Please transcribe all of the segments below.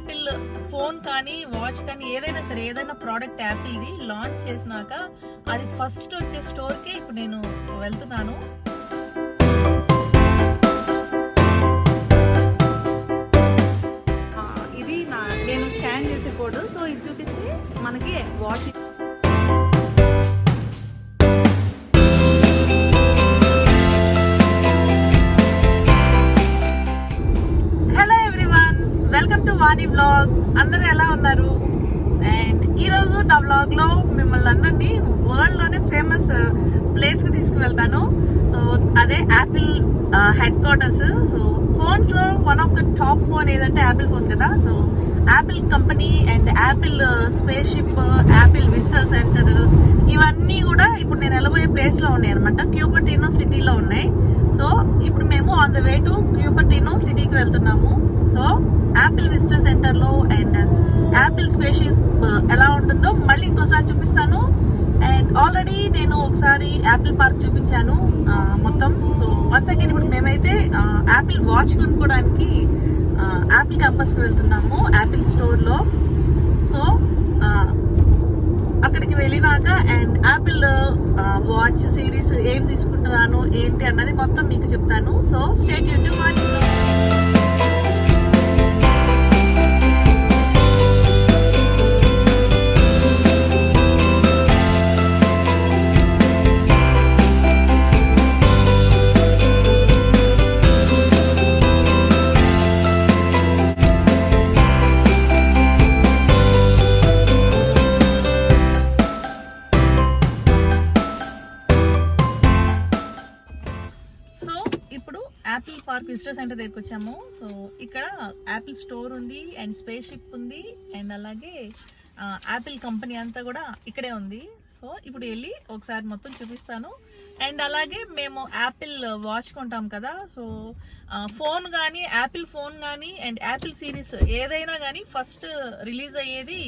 Apple phone కానీ watch కానీ ఏదైనా సరే ఏదైనా ప్రోడక్ట్ యాపిల్ది లాంచ్ చేసినాక అది ఫస్ట్ వచ్చే స్టోర్కే ఇప్పుడు నేను వెళ్తున్నాను. ఇది నేను స్కాన్ చేసే కోడ్. సో ఇది చూపిస్తే మనకి వాచ్ వాణి వ్లాగ్. అందరూ ఎలా ఉన్నారు? అండ్ ఈరోజు నా వ్లాగ్ లో మిమ్మల్ని అందరినీ వరల్డ్ లోనే ఫేమస్ ప్లేస్ కి తీసుకువెళ్తాను. సో అదే Apple headquarters. So phones లో one of the top phone ఏదంటే యాపిల్ ఫోన్ కదా. So Apple company and Apple spaceship, Apple visitor centre ఇవన్నీ కూడా ఇప్పుడు నేను వెళ్ళబోయే ప్లేస్ లో ఉన్నాయి అనమాట. క్యూపర్టినో సిటీలో ఉన్నాయి. సో ఇప్పుడు మేము ఆన్ ద వే టు క్యూపర్టినో సిటీకి వెళ్తున్నాము. సో యాపిల్ విజిటర్ సెంటర్ లో అండ్ యాపిల్ స్పేస్ షిప్ ఎలా ఉంటుందో మళ్ళీ ఇంకోసారి చూపిస్తాను. అండ్ ఆల్రెడీ నేను ఒకసారి యాపిల్ పార్క్ చూపించాను మొత్తం. సో వన్స్ అగైన్ ఇప్పుడు మేమైతే యాపిల్ వాచ్ కొనుక్కోవడానికి యాపిల్ క్యాంపస్ కి వెళ్తున్నాము, యాపిల్ స్టోర్ లో. సో అక్కడికి వెళ్ళినాక అండ్ యాపిల్ వాచ్ సిరీస్ ఏం తీసుకుంటున్నాను ఏంటి అన్నది మొత్తం మీకు చెప్తాను. So stay tune to Vani vlog. Apple park visitor centre దగ్గరికి వచ్చాము. సో ఇక్కడ యాపిల్ స్టోర్ ఉంది అండ్ స్పేస్ షిప్ ఉంది అండ్ అలాగే యాపిల్ కంపెనీ అంతా కూడా ఇక్కడే ఉంది. సో ఇప్పుడు వెళ్ళి ఒకసారి మొత్తం చూపిస్తాను. అండ్ అలాగే మేము యాపిల్ వాచ్ కొంటాం కదా. సో ఫోన్ కానీ యాపిల్ ఫోన్ కానీ అండ్ యాపిల్ సిరీస్ ఏదైనా కానీ ఫస్ట్ రిలీజ్ అయ్యేది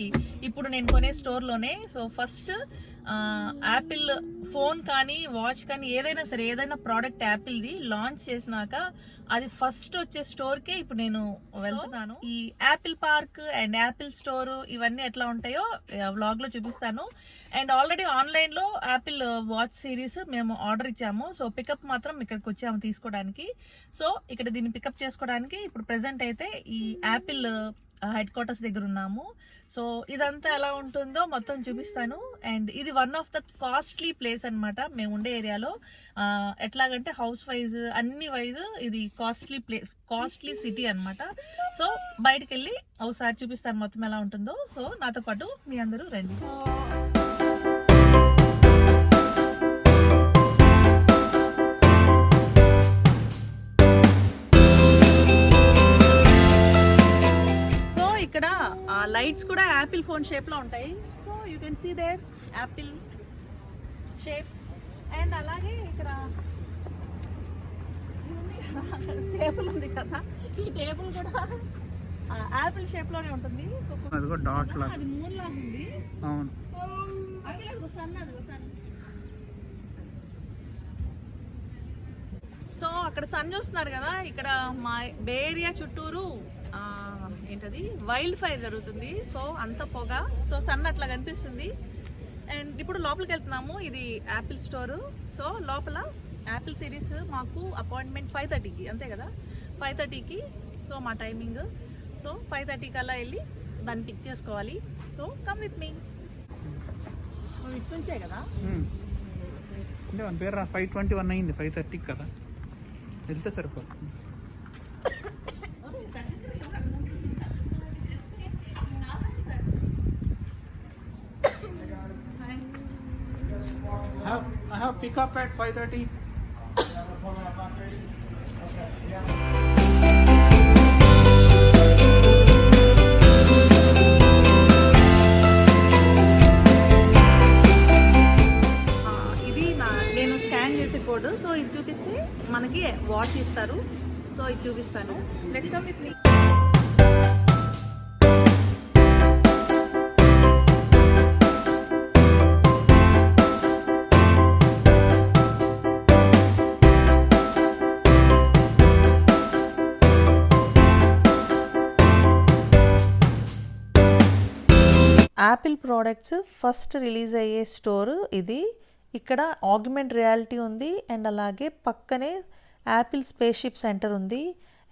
ఇప్పుడు నేను కొనే స్టోర్లోనే. సో ఫస్ట్ యాపిల్ ఫోన్ కానీ వాచ్ కానీ ఏదైనా సరే ఏదైనా ప్రోడక్ట్ యాపిల్ది లాంచ్ చేసినాక అది ఫస్ట్ వచ్చే స్టోర్కే ఇప్పుడు నేను వెళ్తున్నాను. ఈ Apple park and Apple store ఇవన్నీ ఎట్లా ఉంటాయో వ్లాగ్ లో చూపిస్తాను. అండ్ ఆల్రెడీ ఆన్లైన్ లో యాపిల్ వాచ్ సిరీస్ మేము ఆర్డర్ ఇచ్చాము. సో పికప్ మాత్రం ఇక్కడికి వచ్చాము తీసుకోవడానికి. సో ఇక్కడ దీన్ని పికప్ చేసుకోవడానికి ఇప్పుడు ప్రెసెంట్ అయితే ఈ యాపిల్ హెడ్ క్వార్టర్స్ దగ్గర ఉన్నాము. సో ఇదంతా ఎలా ఉంటుందో మొత్తం చూపిస్తాను. అండ్ ఇది one of the costly place అనమాట మేము ఉండే ఏరియాలో. ఎట్లాగంటే హౌస్ వైజ్ అన్ని వైజ్ ఇది కాస్ట్లీ ప్లేస్, కాస్ట్లీ సిటీ అనమాట. సో బయటకు వెళ్ళి ఒకసారి చూపిస్తాను మొత్తం ఎలా ఉంటుందో. సో నాతో పాటు మీ అందరూ రండి. ఇక్కడ లైట్స్ కూడా యాపిల్ ఫోన్ షేప్ లో ఉంటాయి. So you can see there apple shape. And అలాగే ఇక్కడ టేబుల్ ఉంది కదా, ఈ టేబుల్ కూడా యాపిల్ షేప్ లోనే ఉంటుంది. సో అది మూన్ లాగా ఉంది. సో అక్కడ సన్ చూస్తున్నారు కదా, ఇక్కడ మా బే ఏరియా చుట్టూరు ఏంటది వైల్డ్ ఫైర్ జరుగుతుంది. సో అంత పొగ, సో సన్ అట్లా కనిపిస్తుంది. అండ్ ఇప్పుడు లోపలికి వెళ్తున్నాము. ఇది యాపిల్ స్టోరు. సో లోపల యాపిల్ సిరీస్ మాకు అపాయింట్మెంట్ 5:30కి, అంతే కదా, 5:30కి. సో మా టైమింగ్. సో 5:30కి అలా వెళ్ళి దాన్ని పిక్ చేసుకోవాలి. So come with me. ఇటు నుంచే కదా, అంటే మన పేరు 5:21 అయింది, 5:30కి కదా వెళ్తే సరిపోతుంది. I have pick up at 5:30. ఇది నేను స్కాన్ చేసే కోడ్. సో ఇది చూపిస్తే మనకి వాచ్ ఇస్తారు. సో ఇది చూపిస్తాను. Let's come with me. Apple products first release అయ్యే స్టోర్ ఇది. ఇక్కడ ఆగ్మెంట్ రియాలిటీ ఉంది అండ్ అలాగే పక్కనే యాపిల్ స్పేస్ షిప్ సెంటర్ ఉంది.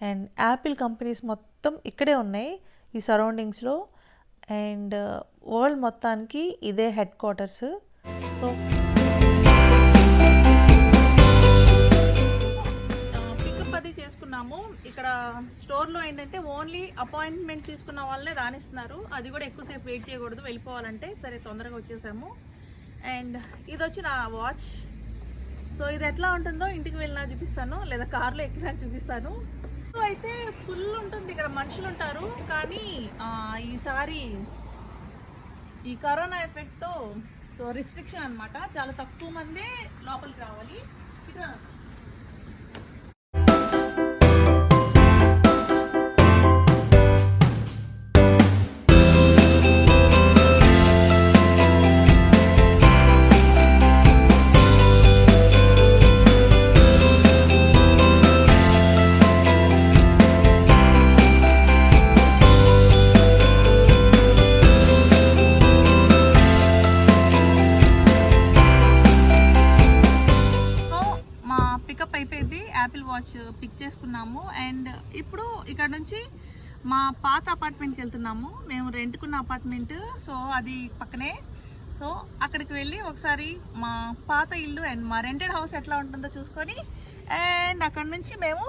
అండ్ యాపిల్ కంపెనీస్ మొత్తం ఇక్కడే ఉన్నాయి ఈ సరౌండింగ్స్లో. అండ్ వరల్డ్ మొత్తానికి ఇదే హెడ్ క్వార్టర్స్. సో పికప్ అది చేసుకున్నాము. ఇక్కడ స్టోర్లో ఏంటంటే ఓన్లీ అపాయింట్మెంట్ తీసుకున్న వాళ్ళనే రానిస్తున్నారు. అది కూడా ఎక్కువసేపు వెయిట్ చేయకూడదు వెళ్ళిపోవాలంటే. సరే తొందరగా వచ్చేసాము. అండ్ ఇది వచ్చి నా వాచ్. సో ఇది ఎట్లా ఉంటుందో ఇంటికి వెళ్ళినా చూపిస్తాను, లేదా కార్లో ఎక్కినా చూపిస్తాను. సో అయితే ఫుల్ ఉంటుంది ఇక్కడ, మనుషులు ఉంటారు. కానీ ఈసారి ఈ కరోనా ఎఫెక్ట్తో సో రిస్ట్రిక్షన్ అనమాట, చాలా తక్కువ మందే లోపలికి రావాలి. ఇక్కడ యాపిల్ వాచ్ పిక్ చేసుకున్నాము. అండ్ ఇప్పుడు ఇక్కడ నుంచి మా పాత అపార్ట్మెంట్కి వెళ్తున్నాము. మేము రెంట్కున్న అపార్ట్మెంట్, సో అది పక్కనే. సో అక్కడికి వెళ్ళి ఒకసారి మా పాత ఇల్లు అండ్ మా రెంటెడ్ హౌస్ ఎట్లా ఉంటుందో చూసుకొని అండ్ అక్కడ నుంచి మేము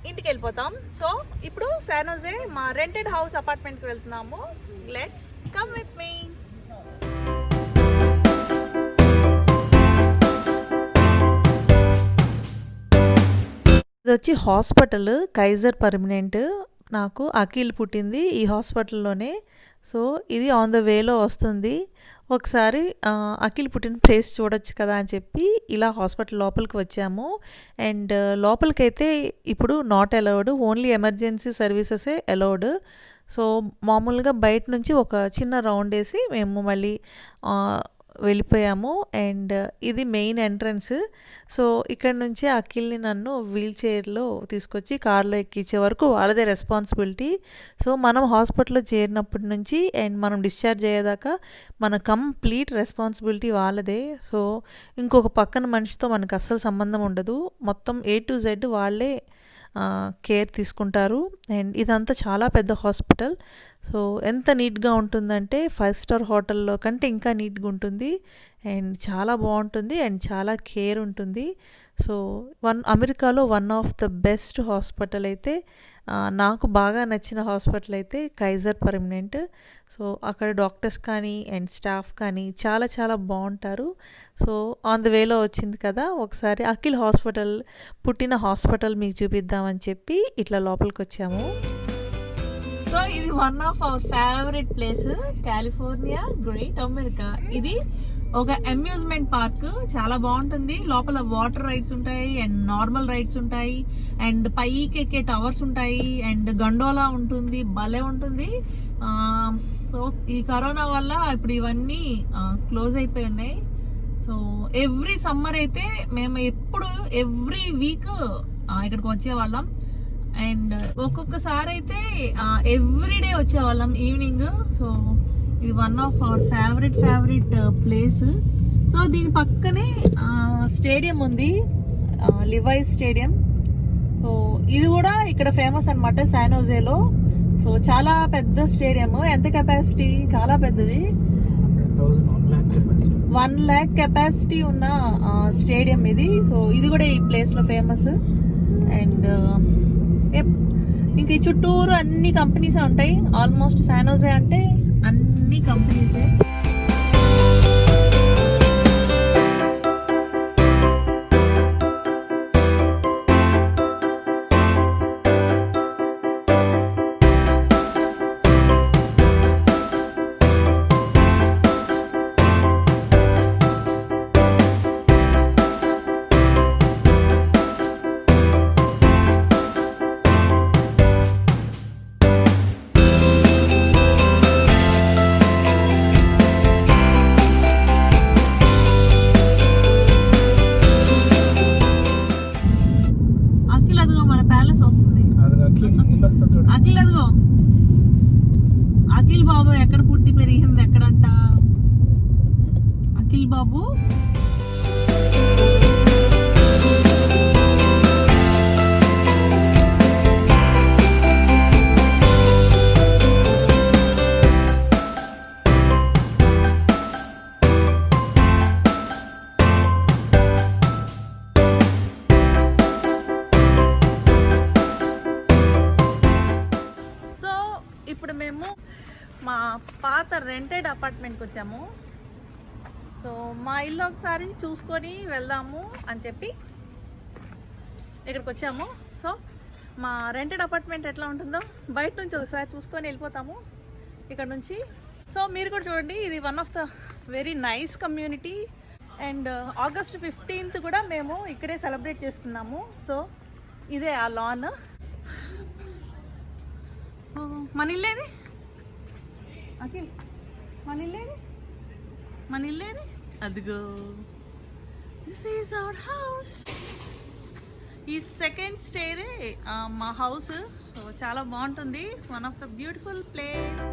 ఇంటికి వెళ్ళిపోతాం. సో ఇప్పుడు శాన్ హోజే మా రెంటెడ్ హౌస్ అపార్ట్మెంట్కి వెళ్తున్నాము. Let's come with me. ఇది వచ్చి హాస్పిటల్ కైజర్ పర్మనెంట్. నాకు అఖిల్ పుట్టింది ఈ హాస్పిటల్లోనే. సో ఇది ఆన్ ద వేలో వస్తుంది. ఒకసారి అఖిల్ పుట్టిన ప్లేస్ చూడొచ్చు కదా అని చెప్పి ఇలా హాస్పిటల్ లోపలికి వచ్చాము. అండ్ లోపలికైతే ఇప్పుడు నాట్ అలౌడ్, ఓన్లీ ఎమర్జెన్సీ సర్వీసెసే అలౌడ్. సో మామూలుగా బయట నుంచి ఒక చిన్న రౌండ్ వేసి మేము మళ్ళీ వెళ్ళిపోయాము. అండ్ ఇది మెయిన్ ఎంట్రన్స్. సో ఇక్కడ నుంచి అఖిల్ని నన్ను వీల్ చైర్లో తీసుకొచ్చి కార్లో ఎక్కించే వరకు వాళ్ళదే రెస్పాన్సిబిలిటీ. సో మనం హాస్పిటల్లో చేరినప్పటి నుంచి అండ్ మనం డిశ్చార్జ్ అయ్యేదాకా మన కంప్లీట్ రెస్పాన్సిబిలిటీ వాళ్ళదే. సో ఇంకొక పక్కన మనిషితో మనకు అస్సలు సంబంధం ఉండదు. మొత్తం A to Z వాళ్ళే కేర్ తీసుకుంటారు. అండ్ ఇదంతా చాలా పెద్ద హాస్పిటల్. సో ఎంత నీట్గా ఉంటుందంటే 5 స్టార్ హోటల్లో కంటే ఇంకా నీట్గా ఉంటుంది. అండ్ చాలా బాగుంటుంది అండ్ చాలా కేర్ ఉంటుంది. సో అమెరికాలో one of the best hospital అయితే నాకు బాగా నచ్చిన హాస్పిటల్ అయితే కైజర్ పర్మనెంట్. సో అక్కడ డాక్టర్స్ కానీ అండ్ స్టాఫ్ కానీ చాలా చాలా బాగుంటారు. సో ఆన్ ద వేలో వచ్చింది కదా, ఒకసారి అఖిల్ హాస్పిటల్ పుట్టిన హాస్పిటల్ మీకు చూపిద్దామని చెప్పి ఇట్లా లోపలికి వచ్చాము. సో ఇది one of our favourite place, California great America. ఇది ఒక అమ్యూజ్మెంట్ పార్క్, చాలా బాగుంటుంది. లోపల వాటర్ రైడ్స్ ఉంటాయి అండ్ నార్మల్ రైడ్స్ ఉంటాయి అండ్ పైకి ఎక్కే టవర్స్ ఉంటాయి అండ్ గండోలా ఉంటుంది, భలే ఉంటుంది. సో ఈ కరోనా వల్ల ఇప్పుడు ఇవన్నీ క్లోజ్ అయిపోయి ఉన్నాయి. సో ఎవ్రీ సమ్మర్ అయితే మేము ఎవ్రీ వీక్ ఇక్కడికి వచ్చేవాళ్ళం. అండ్ ఒక్కొక్కసారి అయితే ఎవ్రీడే వచ్చేవాళ్ళం ఈవినింగ్. సో ఇది one of our favourite place. So దీని పక్కనే స్టేడియం ఉంది, లివైస్ స్టేడియం. సో ఇది కూడా ఇక్కడ ఫేమస్ అనమాట శాన్ హోజేలో. సో చాలా పెద్ద స్టేడియం. ఎంత కెపాసిటీ? చాలా పెద్దది, 1 lakh కెపాసిటీ ఉన్న స్టేడియం ఇది. సో ఇది కూడా ఈ ప్లేస్లో ఫేమస్. అండ్ ఇంక ఈ చుట్టూరు అన్ని కంపెనీసే ఉంటాయి. ఆల్మోస్ట్ శాన్ హోజే అంటే అన్ని కంపెనీసే. అఖిల్ బాబు ఎక్కడ పుట్టి పెరిగింది ఎక్కడంట? అఖిల్ బాబు ఇప్పుడు మేము మా పాత రెంటెడ్ అపార్ట్మెంట్కి వచ్చాము. సో మా ఇల్లు ఒకసారి చూసుకొని వెళ్దాము అని చెప్పి ఇక్కడికి వచ్చాము. సో మా రెంటెడ్ అపార్ట్మెంట్ ఎట్లా ఉంటుందో బయట నుంచి ఒకసారి చూసుకొని వెళ్ళిపోతాము ఇక్కడ నుంచి. సో మీరు కూడా చూడండి, ఇది one of the very nice community. And August 15th కూడా మేము ఇక్కడే సెలబ్రేట్ చేసుకున్నాము. సో ఇదే ఆ లాన్. సో మన ఇల్లేది అఖిల్, మన ఇల్లేది అదిగో, దిస్ ఈజ్ అవర్ హౌస్. ఈ సెకండ్ స్టేరే మా హౌస్. సో చాలా బాగుంటుంది, one of the beautiful place.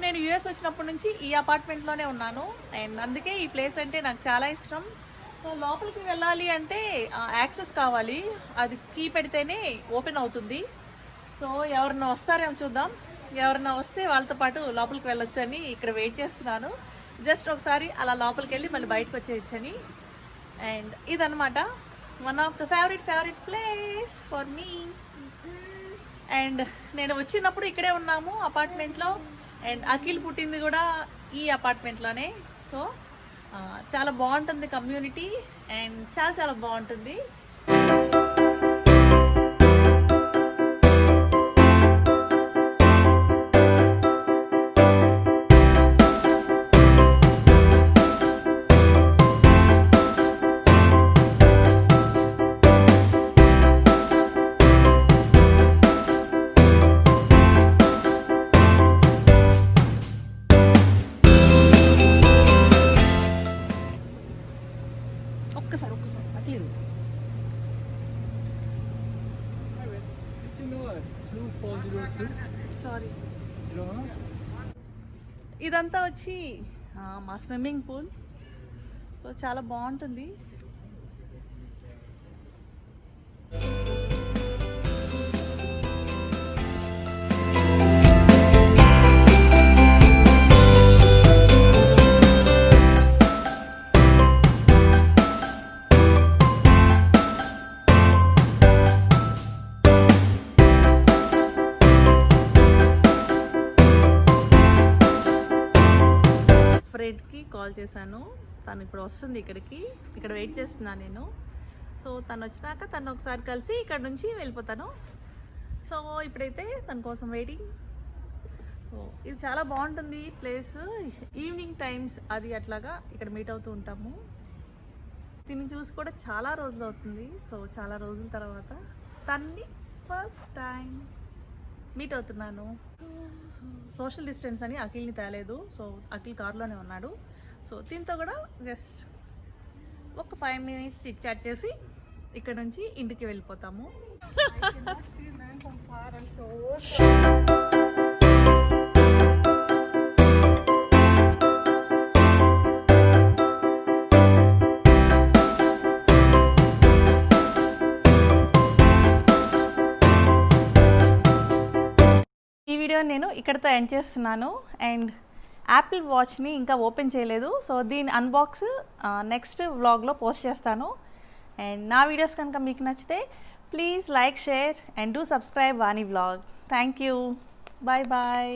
నేను యూఎస్ వచ్చినప్పటి నుంచి ఈ అపార్ట్మెంట్లోనే ఉన్నాను. అండ్ అందుకే ఈ ప్లేస్ అంటే నాకు చాలా ఇష్టం. సో లోపలికి వెళ్ళాలి అంటే యాక్సెస్ కావాలి, అది కీ పెడితేనే ఓపెన్ అవుతుంది. సో ఎవరన్నా వస్తారేమో చూద్దాం, ఎవరన్నా వస్తే వాళ్ళతో పాటు లోపలికి వెళ్ళొచ్చు అని ఇక్కడ వెయిట్ చేస్తున్నాను. జస్ట్ ఒకసారి అలా లోపలికి వెళ్ళి మళ్ళీ బయటకు వచ్చేయచ్చని. అండ్ ఇదనమాట one of the favourite place for me. And నేను వచ్చినప్పుడు ఇక్కడే ఉన్నాము అపార్ట్మెంట్లో. అండ్ అఖిల్ పుట్టింది కూడా ఈ అపార్ట్మెంట్లోనే. సో చాలా బాగుంటుంది కమ్యూనిటీ, అండ్ చాలా బాగుంటుంది. ఒక్కసారి అఖిల్ సారీ. ఇదంతా వచ్చి మా స్విమ్మింగ్ పూల్. సో చాలా బాగుంటుంది. ఫ్రెడ్కి కాల్ చేశాను, తను ఇప్పుడు వస్తుంది ఇక్కడికి. ఇక్కడ వెయిట్ చేస్తున్నాను నేను. సో తను వచ్చినాక తను ఒకసారి కలిసి ఇక్కడ నుంచి వెళ్ళిపోతాను. సో ఇప్పుడైతే తన కోసం వెయిటింగ్. సో ఇది చాలా బాగుంటుంది ప్లేస్. ఈవినింగ్ టైమ్స్ అది అట్లాగా ఇక్కడ మీట్ అవుతూ ఉంటాము. దీన్ని చూసి కూడా చాలా రోజులు అవుతుంది. సో చాలా రోజుల తర్వాత తన్ని ఫస్ట్ టైం మీట్ అవుతున్నాను. సోషల్ డిస్టెన్స్ అని అఖిల్ని తేలేదు. సో అఖిల్ కార్లోనే ఉన్నాడు. సో దీంతో కూడా జస్ట్ ఒక 5 minutes చిట్ చాట్ చేసి ఇక్కడ నుంచి ఇంటికి వెళ్ళిపోతాము. ఈ వీడియో నేను ఇక్కడితో ఎండ్ చేస్తున్నాను. అండ్ యాపిల్ వాచ్ని ఇంకా ఓపెన్ చేయలేదు. సో దీని అన్బాక్స్ నెక్స్ట్ వ్లాగ్లో పోస్ట్ చేస్తాను. అండ్ నా వీడియోస్ కనుక మీకు నచ్చితే please like, share and do subscribe Vani vlog. Thank you. Bye bye.